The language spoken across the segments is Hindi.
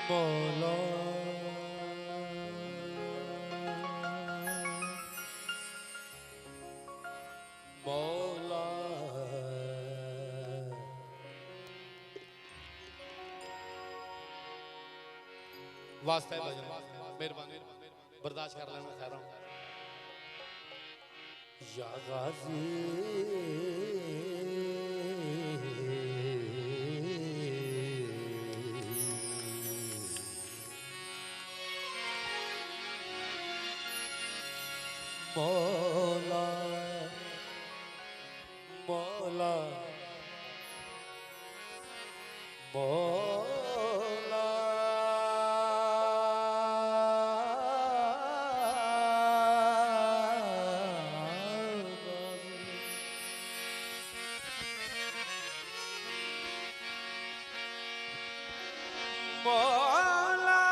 मौला मौला वास्ता है भजन मेहरबानी बर्दाश्त कर लेना कह रहा हूं या गाजी मौला मौला मौला मौला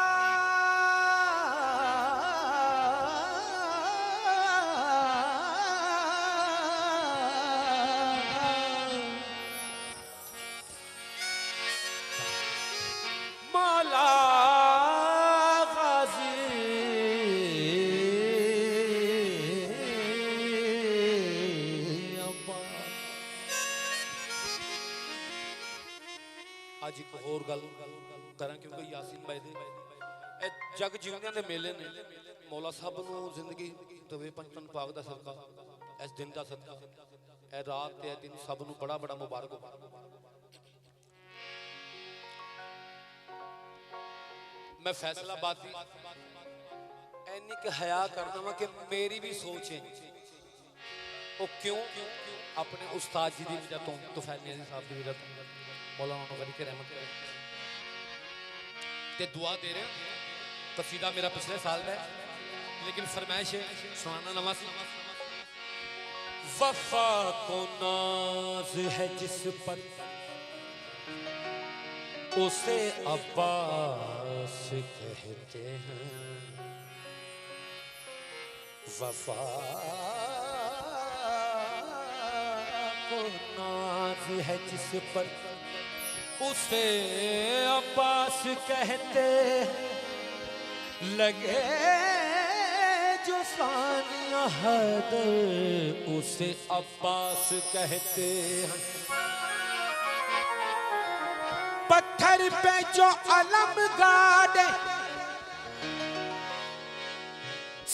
मौला गाजी अब्बा आज एक होर गल करा क्योंकि यासीन भाई दे जग जीवंदियां दे मेले ने मौला साहब नूं जिंदगी दवे पंचन पाक दा सदका इस दिन दा सदका ए रात ते दिन सब नूं बड़ा बड़ा मुबारक हो। मैं फैसलाबाद दी इन्नी क हया करदा वां कि मेरी भी सोच है वो क्यों अपने उस्ताद जी दी वजह तो तुफैल नियाज़ी साहब दी वजह तो मौलाना नूरी के रहमत करे ते दुआ दे रहे कसीदा मेरा पिछले साल का है लेकिन फरमाइश है सुनाना नवासी वफा को नाज है जिस पर उसे अब्बास कहते हैं वफा को नाज है जिस पर उसे अब्बास कहते लगे जो सानिया हैदर उसे अब्बास कहते हैं पत्थर पे जो अलम गाड़े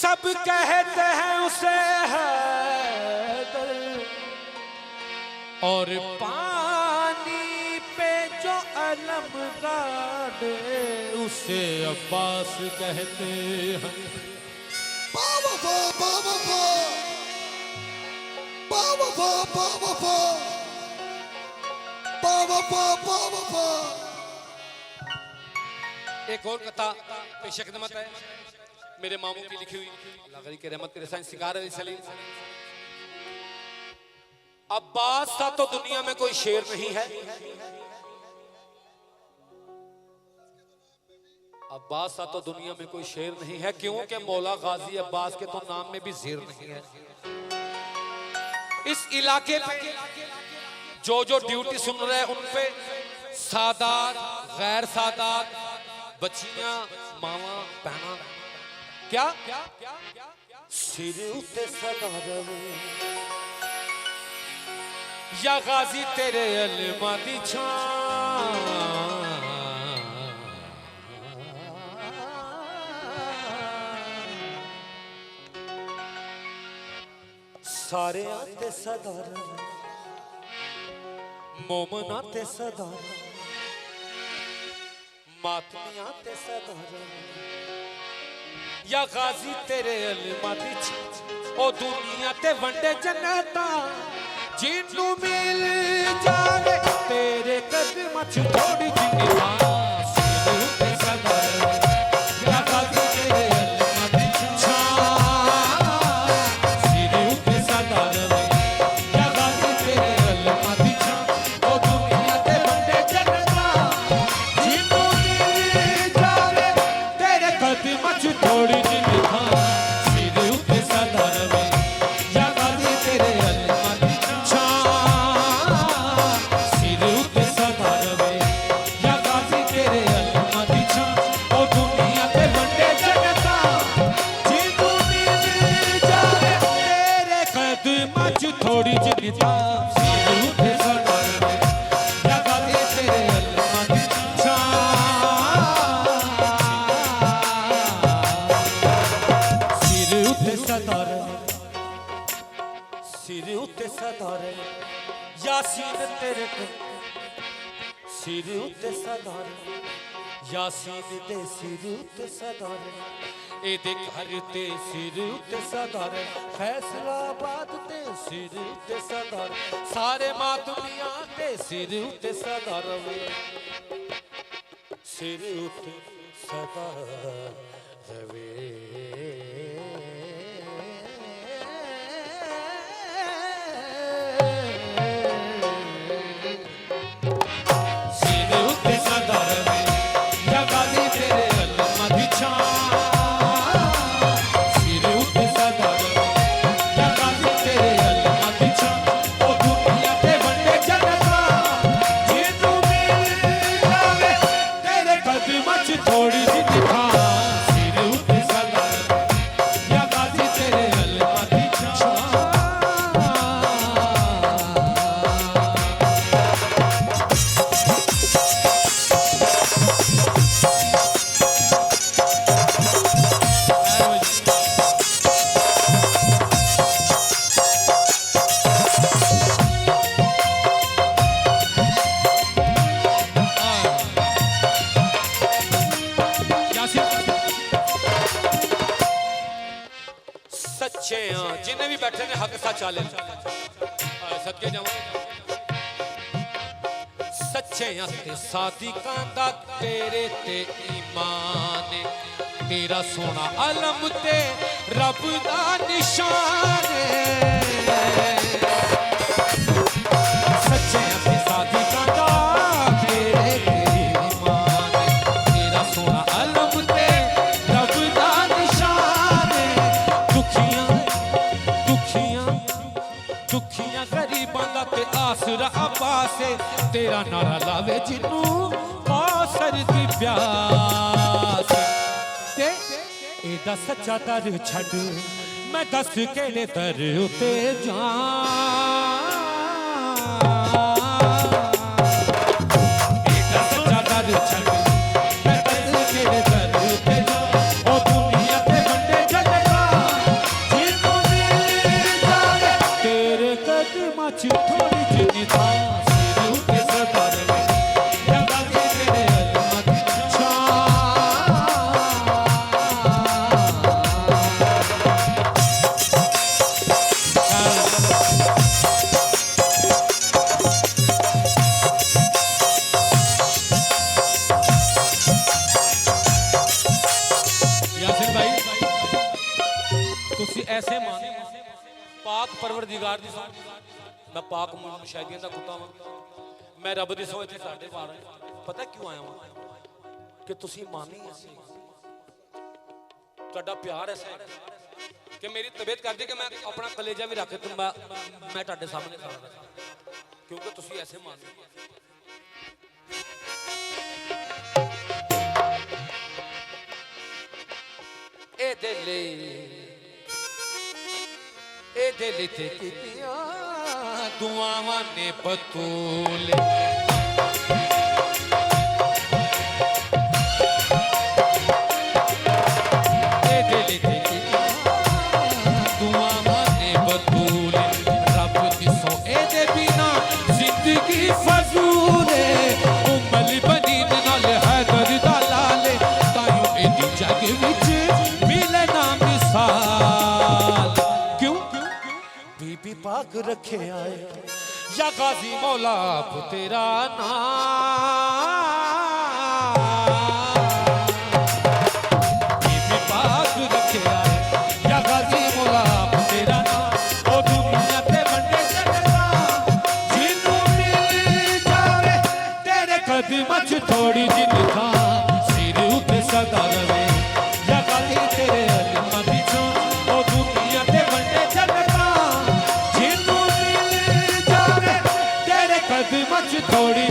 सब कहते हैं उसे हैदर और पानी पे जो अलम गाड़े उसे अब्बास कहते हैं बाबा बाबा बाबा बाबा बाबा एक और कथा पेश खिदमत है मेरे मामू की लिखी हुई अल्लाह गनी की रहमत करे साईं सिगार अली सलीम अब्बास सा तो दुनिया में कोई शेर नहीं है अब्बास सा तो दुनिया में कोई शेर नहीं है क्योंकि मौला गाजी अब्बास के तो नाम में भी ज़ेर नहीं है। इस इलाके पे जो जो ड्यूटी सुन रहे हैं उन पे सादात गैर सादात बच्चियां मावा बहना क्या सिर उते सदा रवे या गाजी तेरे अलमा दी छां सारे आते सदा मोमना ते सदा मातमिया ते सदा या गाजी तेरे अलमा दी ओ दुनिया ते वंडे जन्नता जिन्नू मिल जावे तेरे कदम च थोड़ी जिंदगी ते सदा या गाजी तेरे अलमा दी थोड़ी जिनी था सिर उते सदा रवे जगा दे तेरे अल्लाह दी सिर उते सदा रवे सिर उते सदा रवे यासीन तेरे को सिर उते सदा रवे यासीन दे सिर उते सदा रहे एदे घर ते सिर उते सदा रहे फैसलाबाद ते सिर उते सदा रहे सारे मां दुनिया ते सिर उते सदा रहे सिर उते सदा रहे जिन्हें भी बैठे ने हक सच आले सदके जावां सच्चे ते सादिकां दा तेरे ते ईमान तेरा सोना अलम ते रब दा निशान सच्चे ते सादिकां दा तेरे ते ईमान तेरा सोना अलम ते रब दा निशान दुखियां गरीबां दा ते आसरा अब्बासे तेरा नारा लावे जिन्नू कौसर दी प्यास ते एदा सच्चा दर छड़ मैं दस केड़े दर उते एदा सच्चा दर छड़ मैं दस केड़े दर उते ओ दुनिया ते बंदे जगा जिन्नू मिल जावे तेरे कदमां च थोड़ी जिनी था सिर उते सदा रवे जगा दे तेरे अल्लाह दी यासिन भाई तुसी ऐसे माने पाक परवरदिगार दी सौं मैं पाक मुशाहिदियां दा कुत्ता हां मैं रब दी सौं इत्थे साडे बाहर आया पता क्यों आया हां कि तुसी मानी ऐसे तुहाडा प्यार ऐसा है कि मेरी तबीयत करदी कि मैं अपना कलेजा भी रख के मैं तुहाडे सामने खड़ा क्योंकि तुसी ऐसे माने ए दिल ते कीतियां दुआवां ने बतूले ए दिल ते कीतियां दुआवां ने बतूले रब दी सौ एदे बिना जिंदगी फजूल है उम्मल बनी नाल हैदर दा लाले तायूं एदी जग विच मिले ना मिसाल क्यों बीबी पाक रखे आए या गाजी मौला तेरा नाम बीबी पाक रखे आए या गाजी मौला तेरा नाम ओ दुनिया ते बंदे जगा जिन्नू मिल जावे तेरे कदमां च थोड़ी जिनी था सिर उते सदा रवे या गाजी तेरे अल्लाह दी छां ओ दुनिया ते बंदे जगा जिन्नू मिल जावे तेरे कदमां च थोड़ी